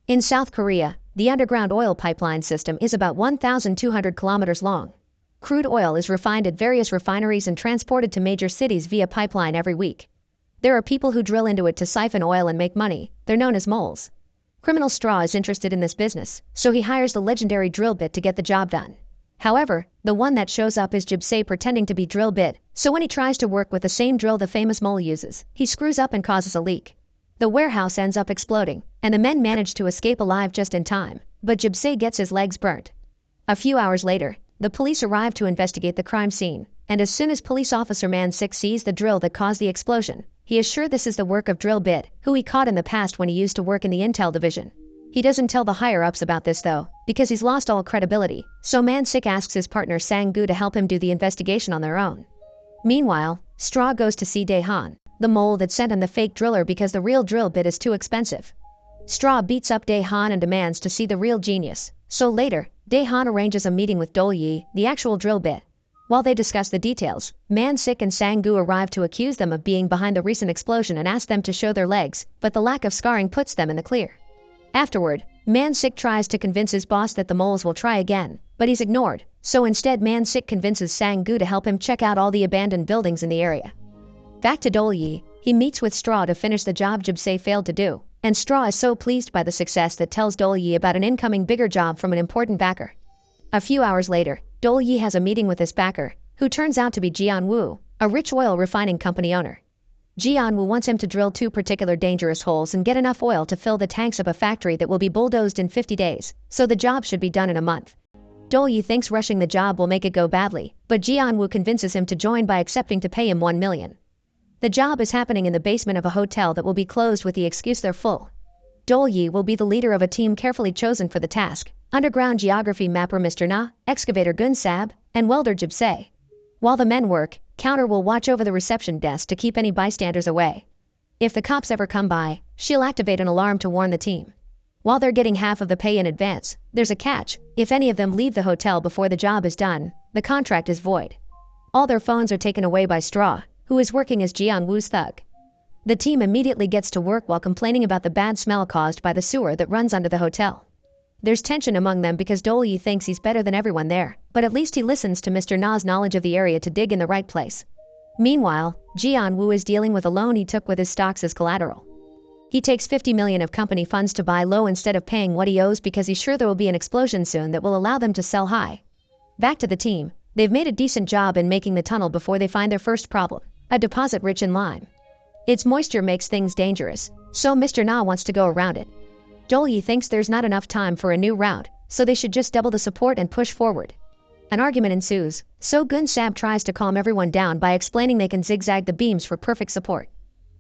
In South Korea, the underground oil pipeline system is about 1,200 kilometers long. Crude oil is refined at various refineries and transported to major cities via pipeline every week. There are people who drill into it to siphon oil and make money. They're known as moles. Criminal Straw is interested in this business, so he hires the legendary drill bit to get the job done. However, the one that shows up is Jibsae pretending to be drill bit, so when he tries to work with the same drill the famous mole uses, he screws up and causes a leak. The warehouse ends up exploding, and the men manage to escape alive just in time, but Jibsae gets his legs burnt. A few hours later, the police arrive to investigate the crime scene, and as soon as police officer Man 6 sees the drill that caused the explosion, he is sure this is the work of Drill Bit, who he caught in the past when he used to work in the Intel division. He doesn't tell the higher-ups about this though, because he's lost all credibility, so Man 6 asks his partner Sang-gu to help him do the investigation on their own. Meanwhile, Straw goes to see Dae-han, the mole that sent him the fake driller because the real drill bit is too expensive. Straw beats up Dae-han and demands to see the real genius, so later, Dae-han arranges a meeting with Dol-yi, the actual drill bit. While they discuss the details, Man-sik and Sang-gu arrive to accuse them of being behind the recent explosion and ask them to show their legs, but the lack of scarring puts them in the clear. Afterward, Man-sik tries to convince his boss that the moles will try again, but he's ignored, so instead Man-sik convinces Sang-gu to help him check out all the abandoned buildings in the area. Back to Dol-yi, he meets with Straw to finish the job Jibsae failed to do, and Straw is so pleased by the success that tells Dol-yi about an incoming bigger job from an important backer. A few hours later, Dol-yi has a meeting with this backer, who turns out to be Jian-woo, a rich oil refining company owner. Jian-woo wants him to drill 2 particular dangerous holes and get enough oil to fill the tanks of a factory that will be bulldozed in 50 days, so the job should be done in a month. Dol-yi thinks rushing the job will make it go badly, but Jian-woo convinces him to join by accepting to pay him 1 million. The job is happening in the basement of a hotel that will be closed with the excuse they're full. Dol-yi will be the leader of a team carefully chosen for the task: underground geography mapper Mr. Na, excavator Gun-sab, and welder Jibsae. While the men work, Counter will watch over the reception desk to keep any bystanders away. If the cops ever come by, she'll activate an alarm to warn the team. While they're getting half of the pay in advance, there's a catch: if any of them leave the hotel before the job is done, the contract is void. All their phones are taken away by Straw, who is working as Jian-woo's thug. The team immediately gets to work while complaining about the bad smell caused by the sewer that runs under the hotel. There's tension among them because Dol-yi thinks he's better than everyone there, but at least he listens to Mr. Na's knowledge of the area to dig in the right place. Meanwhile, Jian-woo is dealing with a loan he took with his stocks as collateral. He takes 50 million of company funds to buy low instead of paying what he owes because he's sure there will be an explosion soon that will allow them to sell high. Back to the team, they've made a decent job in making the tunnel before they find their first problem: a deposit rich in lime. Its moisture makes things dangerous, so Mr. Na wants to go around it. Dol-yi thinks there's not enough time for a new route, so they should just double the support and push forward. An argument ensues, so Gun-sab tries to calm everyone down by explaining they can zigzag the beams for perfect support.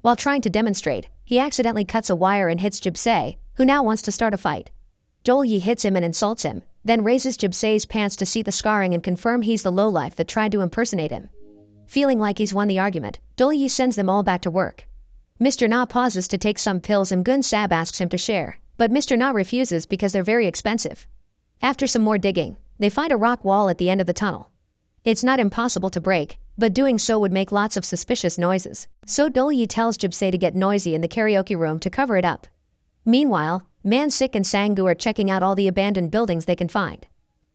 While trying to demonstrate, he accidentally cuts a wire and hits Jibsae, who now wants to start a fight. Dol-yi hits him and insults him, then raises Jibsae's pants to see the scarring and confirm he's the lowlife that tried to impersonate him. Feeling like he's won the argument, Dol-yi sends them all back to work. Mr. Na pauses to take some pills and Gun-sab asks him to share, but Mr. Na refuses because they're very expensive. After some more digging, they find a rock wall at the end of the tunnel. It's not impossible to break, but doing so would make lots of suspicious noises, so Dol-yi tells Jibsae to get noisy in the karaoke room to cover it up. Meanwhile, Man-sik and Sang-gu are checking out all the abandoned buildings they can find.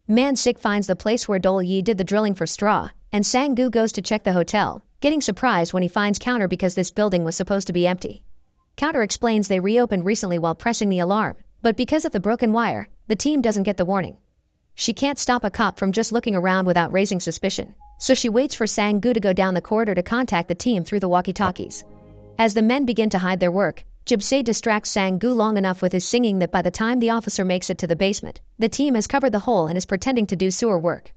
Man-sik finds the place where Dol-yi did the drilling for Straw, and Sang-gu goes to check the hotel, getting surprised when he finds Counter because this building was supposed to be empty. Counter explains they reopened recently while pressing the alarm, but because of the broken wire, the team doesn't get the warning. She can't stop a cop from just looking around without raising suspicion, so she waits for Sang-gu to go down the corridor to contact the team through the walkie-talkies. As the men begin to hide their work, Jibsae distracts Sang-gu long enough with his singing that by the time the officer makes it to the basement, the team has covered the hole and is pretending to do sewer work.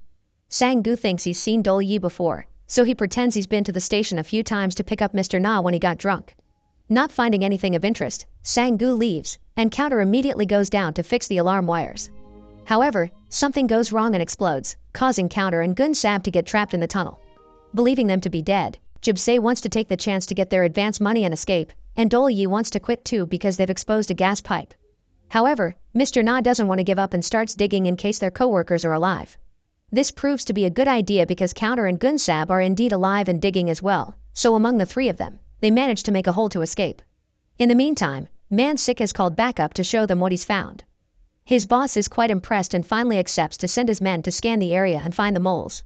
Sang-gu thinks he's seen Dol-yi before, so he pretends he's been to the station a few times to pick up Mr. Na when he got drunk. Not finding anything of interest, Sang-gu leaves, and Counter immediately goes down to fix the alarm wires. However, something goes wrong and explodes, causing Counter and Gun-sab to get trapped in the tunnel. Believing them to be dead, Jibsae wants to take the chance to get their advance money and escape, and Dol-yi wants to quit too because they've exposed a gas pipe. However, Mr. Na doesn't want to give up and starts digging in case their co-workers are alive. This proves to be a good idea because Counter and Gun-sab are indeed alive and digging as well, so among the 3 of them, they manage to make a hole to escape. In the meantime, Man-Sik has called backup to show them what he's found. His boss is quite impressed and finally accepts to send his men to scan the area and find the moles.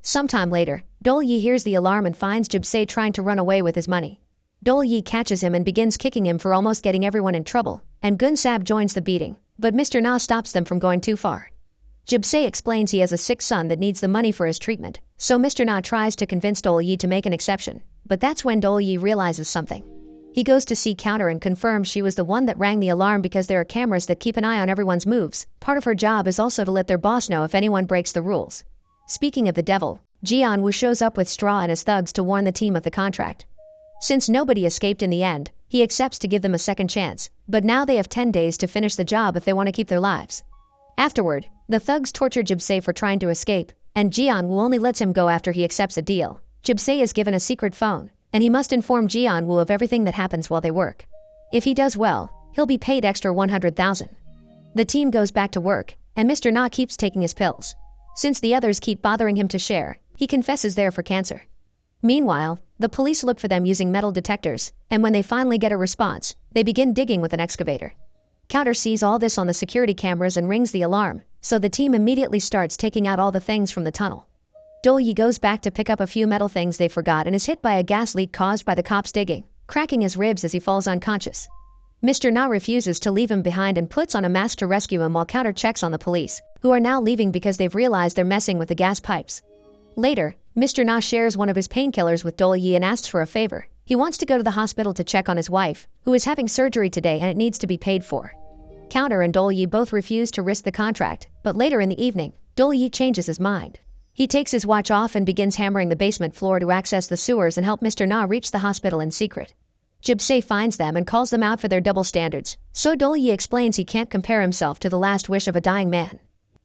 Sometime later, Dol-Yi hears the alarm and finds Jib-Se trying to run away with his money. Dol-Yi catches him and begins kicking him for almost getting everyone in trouble, and Gun-Sab joins the beating, but Mr. Na stops them from going too far. Jib-Se explains he has a sick son that needs the money for his treatment, so Mr. Na tries to convince Dol-Yi to make an exception, but that's when Dol-Yi realizes something. He goes to see Counter and confirms she was the one that rang the alarm because there are cameras that keep an eye on everyone's moves. Part of her job is also to let their boss know if anyone breaks the rules. Speaking of the devil, Jian-Woo shows up with Straw and his thugs to warn the team of the contract. Since nobody escaped in the end, he accepts to give them a second chance, but now they have 10 days to finish the job if they want to keep their lives. Afterward, the thugs torture Jib-Se for trying to escape, and Jian-Woo only lets him go after he accepts a deal. Jib-Se is given a secret phone, and he must inform Jian-Woo of everything that happens while they work. If he does well, he'll be paid extra 100,000. The team goes back to work, and Mr. Na keeps taking his pills. Since the others keep bothering him to share, he confesses they're for cancer. Meanwhile, the police look for them using metal detectors, and when they finally get a response, they begin digging with an excavator. Counter sees all this on the security cameras and rings the alarm, so the team immediately starts taking out all the things from the tunnel. Dol-Yi goes back to pick up a few metal things they forgot and is hit by a gas leak caused by the cops digging, cracking his ribs as he falls unconscious. Mr. Na refuses to leave him behind and puts on a mask to rescue him while Counter checks on the police, who are now leaving because they've realized they're messing with the gas pipes. Later, Mr. Na shares one of his painkillers with Dol-Yi and asks for a favor. He wants to go to the hospital to check on his wife, who is having surgery today and it needs to be paid for. Counter and Dol-Yi both refuse to risk the contract, but later in the evening, Dol-Yi changes his mind. He takes his watch off and begins hammering the basement floor to access the sewers and help Mr. Na reach the hospital in secret. Jib-Se finds them and calls them out for their double standards, so Dol-Yi explains he can't compare himself to the last wish of a dying man.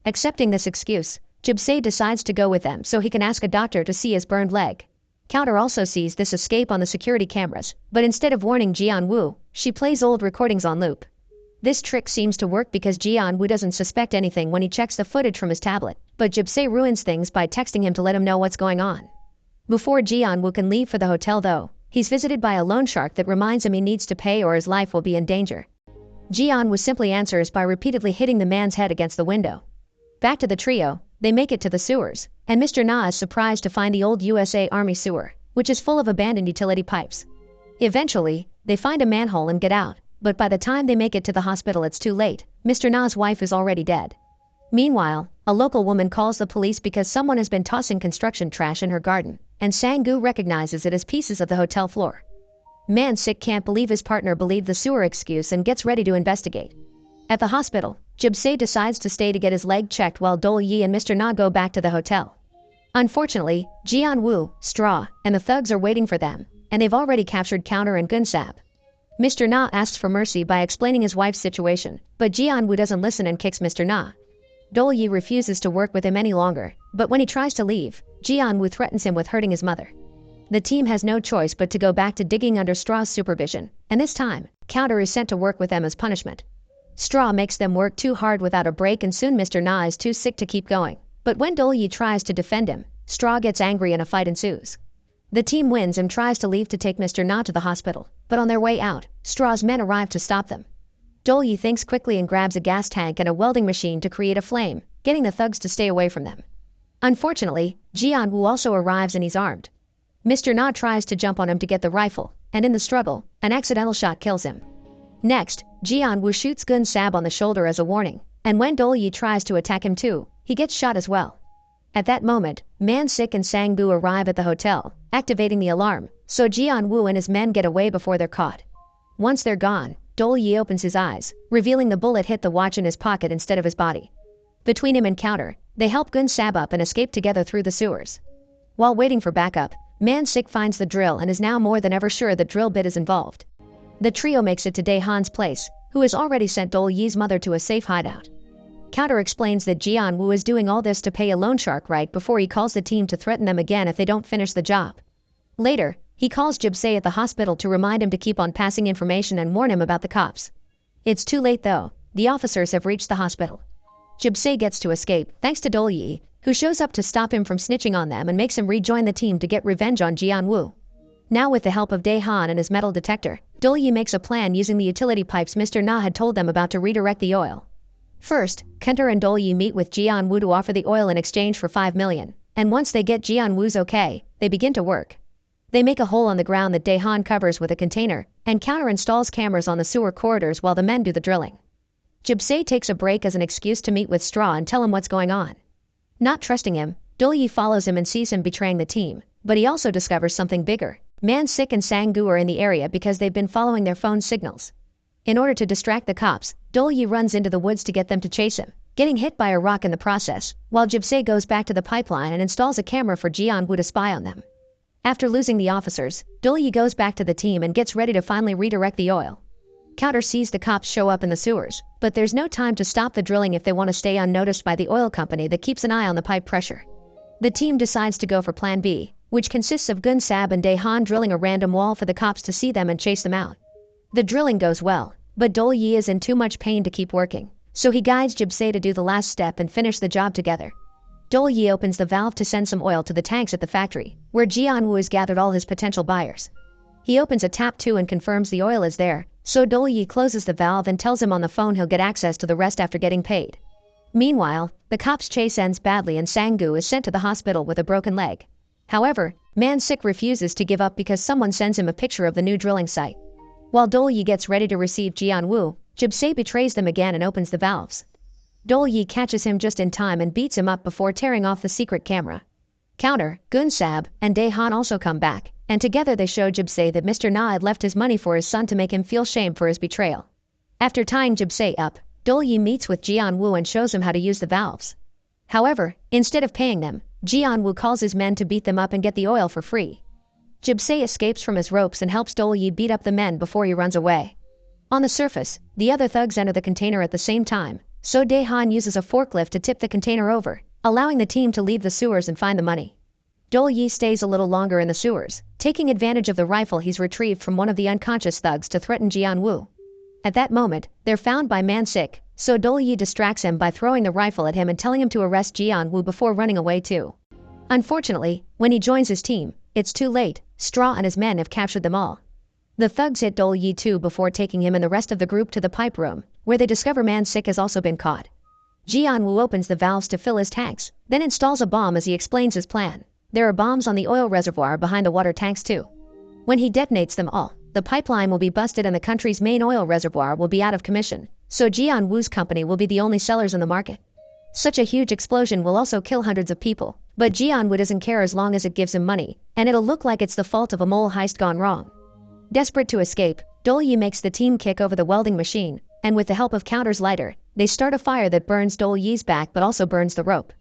Accepting this excuse, Jib-Se decides to go with them so he can ask a doctor to see his burned leg. Counter also sees this escape on the security cameras, but instead of warning Jian-Woo, she plays old recordings on loop. This trick seems to work because Jian-Woo doesn't suspect anything when he checks the footage from his tablet, but Jib-Se ruins things by texting him to let him know what's going on. Before Jian-Woo can leave for the hotel though, he's visited by a loan shark that reminds him he needs to pay or his life will be in danger. Jian-Woo simply answers by repeatedly hitting the man's head against the window. Back to the trio, they make it to the sewers, and Mr. Na is surprised to find the old USA Army sewer, which is full of abandoned utility pipes. Eventually, they find a manhole and get out, but by the time they make it to the hospital it's too late. Mr. Na's wife is already dead. Meanwhile, a local woman calls the police because someone has been tossing construction trash in her garden, and Sang-gu recognizes it as pieces of the hotel floor. Man-Sik can't believe his partner believed the sewer excuse and gets ready to investigate. At the hospital, Jib-Se decides to stay to get his leg checked while Dol-Yi and Mr. Na go back to the hotel. Unfortunately, Jian-Woo, Straw, and the thugs are waiting for them, and they've already captured Counter and Gun-Sab. Mr. Na asks for mercy by explaining his wife's situation, but Jian-Woo doesn't listen and kicks Mr. Na. Dol-Yi refuses to work with him any longer, but when he tries to leave, Jian-Woo threatens him with hurting his mother. The team has no choice but to go back to digging under Straw's supervision, and this time, Counter is sent to work with them as punishment. Straw makes them work too hard without a break and soon Mr. Na is too sick to keep going. But when Dol-Yi tries to defend him, Straw gets angry and a fight ensues. The team wins and tries to leave to take Mr. Na to the hospital, but on their way out, Straw's men arrive to stop them. Dol-Yi thinks quickly and grabs a gas tank and a welding machine to create a flame, getting the thugs to stay away from them. Unfortunately, Jian-Woo also arrives and he's armed. Mr. Na tries to jump on him to get the rifle, and in the struggle, an accidental shot kills him. Next, Jian-Woo shoots Gun-Sab on the shoulder as a warning, and when Dol-Yi tries to attack him too, he gets shot as well. At that moment, Man-Sik and Sang-gu arrive at the hotel, activating the alarm, so Jian-Woo and his men get away before they're caught. Once they're gone, Dol-Yi opens his eyes, revealing the bullet hit the watch in his pocket instead of his body. Between him and Counter, they help Gun-Sab up and escape together through the sewers. While waiting for backup, Man-Sik finds the drill and is now more than ever sure that drill bit is involved. The trio makes it to Dae-Han's place, who has already sent Dol-Yi's mother to a safe hideout. Counter explains that Jian-Woo is doing all this to pay a loan shark right before he calls the team to threaten them again if they don't finish the job. Later, he calls Jib-Se at the hospital to remind him to keep on passing information and warn him about the cops. It's too late though, the officers have reached the hospital. Jib-Se gets to escape, thanks to Dol-Yi, who shows up to stop him from snitching on them and makes him rejoin the team to get revenge on Jian-Woo. Now with the help of Dae-Han and his metal detector, Dolly makes a plan using the utility pipes Mr. Na had told them about to redirect the oil. First, Kenter and Dolly meet with Jian-Woo to offer the oil in exchange for 5 million, and once they get Jian-Woo's okay, they begin to work. They make a hole on the ground that Dae-Han covers with a container, and Counter installs cameras on the sewer corridors while the men do the drilling. Jibsae takes a break as an excuse to meet with Straw and tell him what's going on. Not trusting him, Dolly follows him and sees him betraying the team, but he also discovers something bigger. Man-Sik and Sang-gu are in the area because they've been following their phone signals. In order to distract the cops, Dolly runs into the woods to get them to chase him, getting hit by a rock in the process, while Jibsae goes back to the pipeline and installs a camera for Jian-Woo to spy on them. After losing the officers, Dolly goes back to the team and gets ready to finally redirect the oil. Counter sees the cops show up in the sewers, but there's no time to stop the drilling if they want to stay unnoticed by the oil company that keeps an eye on the pipe pressure. The team decides to go for Plan B, which consists of Gun-Sab and Dae-Han drilling a random wall for the cops to see them and chase them out. The drilling goes well, but Dolly is in too much pain to keep working, so he guides Jibsae to do the last step and finish the job together. Dolly opens the valve to send some oil to the tanks at the factory, where Jian-Woo has gathered all his potential buyers. He opens a tap too and confirms the oil is there, so Dolly closes the valve and tells him on the phone he'll get access to the rest after getting paid. Meanwhile, the cops' chase ends badly and Sang-gu is sent to the hospital with a broken leg. However, Man-Sik refuses to give up because someone sends him a picture of the new drilling site. While Dolly gets ready to receive Jian-Woo, Jibsae betrays them again and opens the valves. Dolly catches him just in time and beats him up before tearing off the secret camera. Counter, Gun-Sab, and Dae-Han also come back, and together they show Jibsae that Mr. Na had left his money for his son to make him feel shame for his betrayal. After tying Jibsae up, Dolly meets with Jian-Woo and shows him how to use the valves. However, instead of paying them, Jian-Woo calls his men to beat them up and get the oil for free. Jibsae escapes from his ropes and helps Dolly beat up the men before he runs away. On the surface, the other thugs enter the container at the same time, so Dae-Han uses a forklift to tip the container over, allowing the team to leave the sewers and find the money. Dolly stays a little longer in the sewers, taking advantage of the rifle he's retrieved from one of the unconscious thugs to threaten Jian-Woo. At that moment, they're found by Man-Sik, so Dolly distracts him by throwing the rifle at him and telling him to arrest Jian-Woo before running away too. Unfortunately, when he joins his team, it's too late. Straw and his men have captured them all. The thugs hit Dolly too before taking him and the rest of the group to the pipe room, where they discover Man-Sik has also been caught. Jian-Woo opens the valves to fill his tanks, then installs a bomb as he explains his plan. There are bombs on the oil reservoir behind the water tanks too. When he detonates them all, the pipeline will be busted and the country's main oil reservoir will be out of commission, so Jian-Woo's company will be the only sellers in the market. Such a huge explosion will also kill hundreds of people, but Jian-Woo doesn't care as long as it gives him money, and it'll look like it's the fault of a mole heist gone wrong. Desperate to escape, Dolly makes the team kick over the welding machine, and with the help of Counter's lighter, they start a fire that burns Dolly's back but also burns the rope.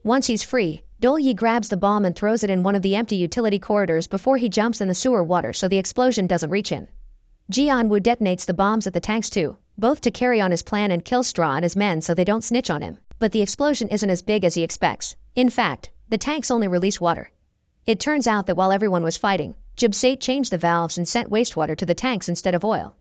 Once he's free, Dolly grabs the bomb and throws it in one of the empty utility corridors before he jumps in the sewer water so the explosion doesn't reach him. Jian-Woo detonates the bombs at the tanks too, both to carry on his plan and kill Straw and his men so they don't snitch on him, but the explosion isn't as big as he expects. In fact, the tanks only release water. It turns out that while everyone was fighting, Jibsae changed the valves and sent wastewater to the tanks instead of oil.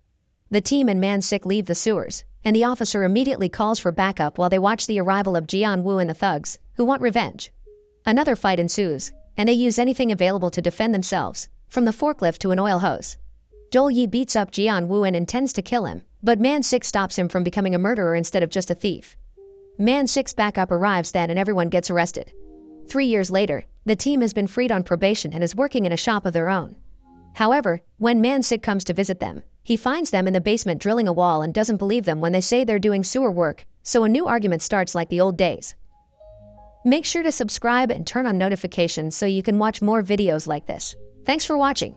The team and Man-Sik leave the sewers, and the officer immediately calls for backup while they watch the arrival of Jian-Woo and the thugs, who want revenge. Another fight ensues, and they use anything available to defend themselves, from the forklift to an oil hose. Dolly beats up Jian-Woo and intends to kill him, but Man-Sik stops him from becoming a murderer instead of just a thief. Man-Sik's backup arrives then and everyone gets arrested. 3 years later, the team has been freed on probation and is working in a shop of their own. However, when Man-Sik comes to visit them, he finds them in the basement drilling a wall and doesn't believe them when they say they're doing sewer work, so a new argument starts like the old days. Make sure to subscribe and turn on notifications so you can watch more videos like this. Thanks for watching.